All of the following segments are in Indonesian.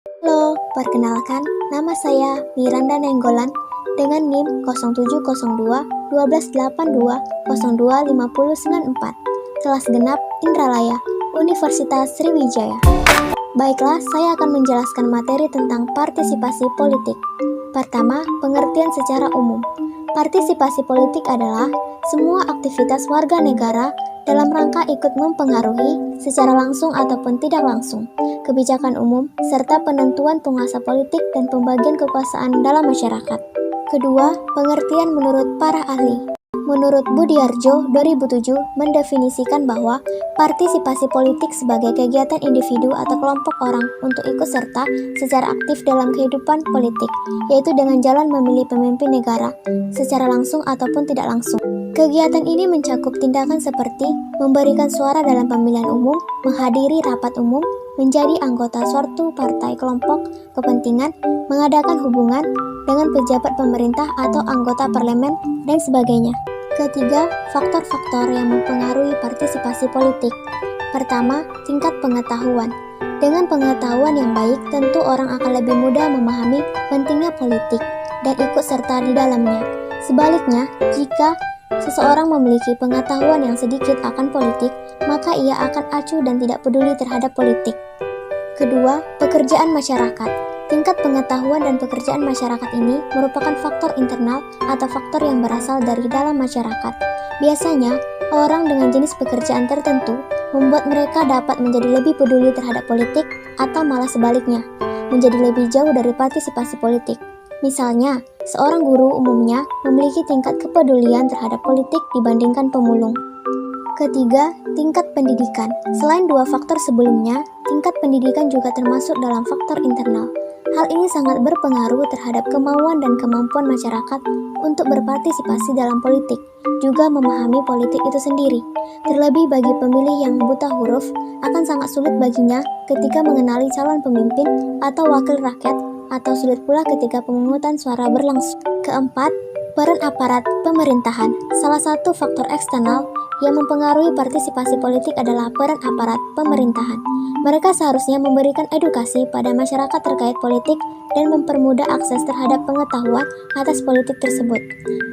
Halo, perkenalkan, nama saya Miranda Nenggolan dengan NIM 0702 1282 02 5094, kelas genap Indralaya, Universitas Sriwijaya. Baiklah, saya akan menjelaskan materi tentang partisipasi politik. Pertama, pengertian secara umum. Partisipasi politik adalah semua aktivitas warga negara dalam rangka ikut mempengaruhi secara langsung ataupun tidak langsung kebijakan umum serta penentuan penguasa politik dan pembagian kekuasaan dalam masyarakat. Kedua, pengertian menurut para ahli. Menurut Budiarjo 2007 mendefinisikan bahwa partisipasi politik sebagai kegiatan individu atau kelompok orang untuk ikut serta secara aktif dalam kehidupan politik, yaitu dengan jalan memilih pemimpin negara secara langsung ataupun tidak langsung. Kegiatan ini mencakup tindakan seperti memberikan suara dalam pemilihan umum, menghadiri rapat umum, menjadi anggota suatu partai kelompok kepentingan, mengadakan hubungan dengan pejabat pemerintah atau anggota parlemen, dan sebagainya. Ketiga, faktor-faktor yang mempengaruhi partisipasi politik. Pertama, tingkat pengetahuan. Dengan pengetahuan yang baik, tentu orang akan lebih mudah memahami pentingnya politik dan ikut serta di dalamnya. Sebaliknya, jika seseorang memiliki pengetahuan yang sedikit akan politik, maka ia akan acuh dan tidak peduli terhadap politik. Kedua, pekerjaan masyarakat. Tingkat pengetahuan dan pekerjaan masyarakat ini merupakan faktor internal atau faktor yang berasal dari dalam masyarakat. Biasanya, orang dengan jenis pekerjaan tertentu membuat mereka dapat menjadi lebih peduli terhadap politik atau malah sebaliknya, menjadi lebih jauh dari partisipasi politik. Misalnya, seorang guru umumnya memiliki tingkat kepedulian terhadap politik dibandingkan pemulung. Ketiga, tingkat pendidikan. Selain dua faktor sebelumnya, tingkat pendidikan juga termasuk dalam faktor internal. Hal ini sangat berpengaruh terhadap kemauan dan kemampuan masyarakat untuk berpartisipasi dalam politik, juga memahami politik itu sendiri. Terlebih bagi pemilih yang buta huruf, akan sangat sulit baginya ketika mengenali calon pemimpin atau wakil rakyat, atau sulit pula ketika pemungutan suara berlangsung. Keempat, peran aparat pemerintahan. Salah satu faktor eksternal yang mempengaruhi partisipasi politik adalah peran aparat pemerintahan. Mereka seharusnya memberikan edukasi pada masyarakat terkait politik dan mempermudah akses terhadap pengetahuan atas politik tersebut.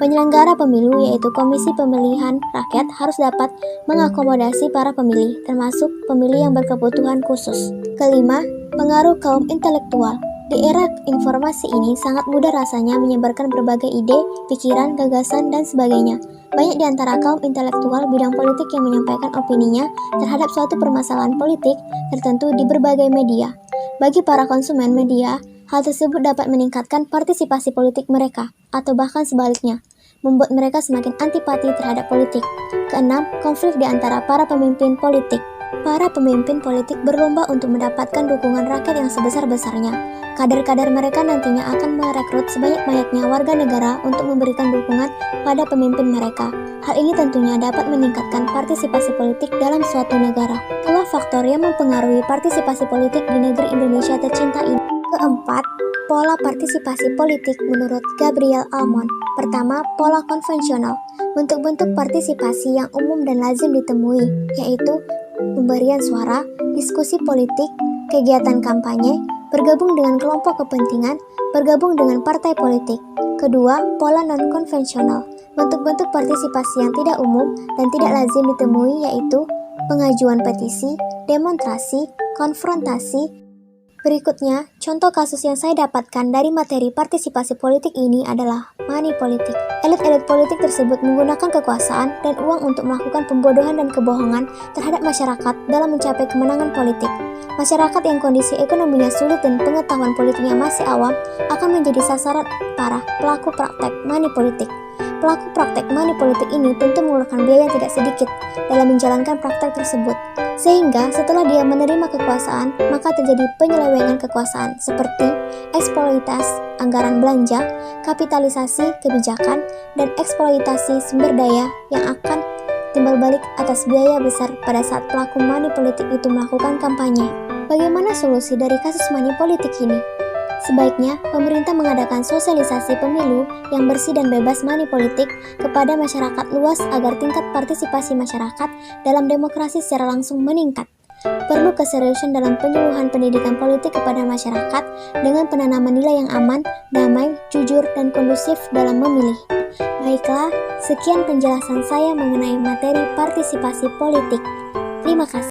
Penyelenggara pemilu, yaitu Komisi Pemilihan Rakyat, harus dapat mengakomodasi para pemilih, termasuk pemilih yang berkebutuhan khusus. Kelima, pengaruh kaum intelektual. Di era informasi ini sangat mudah rasanya menyebarkan berbagai ide, pikiran, gagasan, dan sebagainya. Banyak di antara kaum intelektual bidang politik yang menyampaikan opininya terhadap suatu permasalahan politik tertentu di berbagai media. Bagi para konsumen media, hal tersebut dapat meningkatkan partisipasi politik mereka, atau bahkan sebaliknya, membuat mereka semakin antipati terhadap politik. Keenam, konflik di antara para pemimpin politik. Para pemimpin politik berlomba untuk mendapatkan dukungan rakyat yang sebesar-besarnya. Kader-kader mereka nantinya akan merekrut sebanyak-banyaknya warga negara untuk memberikan dukungan pada pemimpin mereka. Hal ini tentunya dapat meningkatkan partisipasi politik dalam suatu negara. Itulah faktor yang mempengaruhi partisipasi politik di negeri Indonesia tercinta ini. Keempat, pola partisipasi politik menurut Gabriel Almond. Pertama, pola konvensional. Bentuk-bentuk partisipasi yang umum dan lazim ditemui, yaitu pemberian suara, diskusi politik, kegiatan kampanye, bergabung dengan kelompok kepentingan, bergabung dengan partai politik. Kedua, pola non-konvensional. Bentuk-bentuk partisipasi yang tidak umum dan tidak lazim ditemui yaitu pengajuan petisi, demonstrasi, konfrontasi. Berikutnya, contoh kasus yang saya dapatkan dari materi partisipasi politik ini adalah money politik. Elit-elit politik tersebut menggunakan kekuasaan dan uang untuk melakukan pembodohan dan kebohongan terhadap masyarakat dalam mencapai kemenangan politik. Masyarakat yang kondisi ekonominya sulit dan pengetahuan politiknya masih awam akan menjadi sasaran para pelaku praktek money politik. Pelaku praktek money politik ini tentu mengeluarkan biaya yang tidak sedikit dalam menjalankan praktek tersebut. Sehingga setelah dia menerima kekuasaan, maka terjadi penyelewengan kekuasaan seperti eksploitasi anggaran belanja, kapitalisasi kebijakan, dan eksploitasi sumber daya yang akan timbal balik atas biaya besar pada saat pelaku money politik itu melakukan kampanye. Bagaimana solusi dari kasus money politik ini? Sebaiknya, pemerintah mengadakan sosialisasi pemilu yang bersih dan bebas money politik kepada masyarakat luas agar tingkat partisipasi masyarakat dalam demokrasi secara langsung meningkat. Perlu keseriusan dalam penyuluhan pendidikan politik kepada masyarakat dengan penanaman nilai yang aman, damai, jujur, dan kondusif dalam memilih. Baiklah, sekian penjelasan saya mengenai materi partisipasi politik. Terima kasih.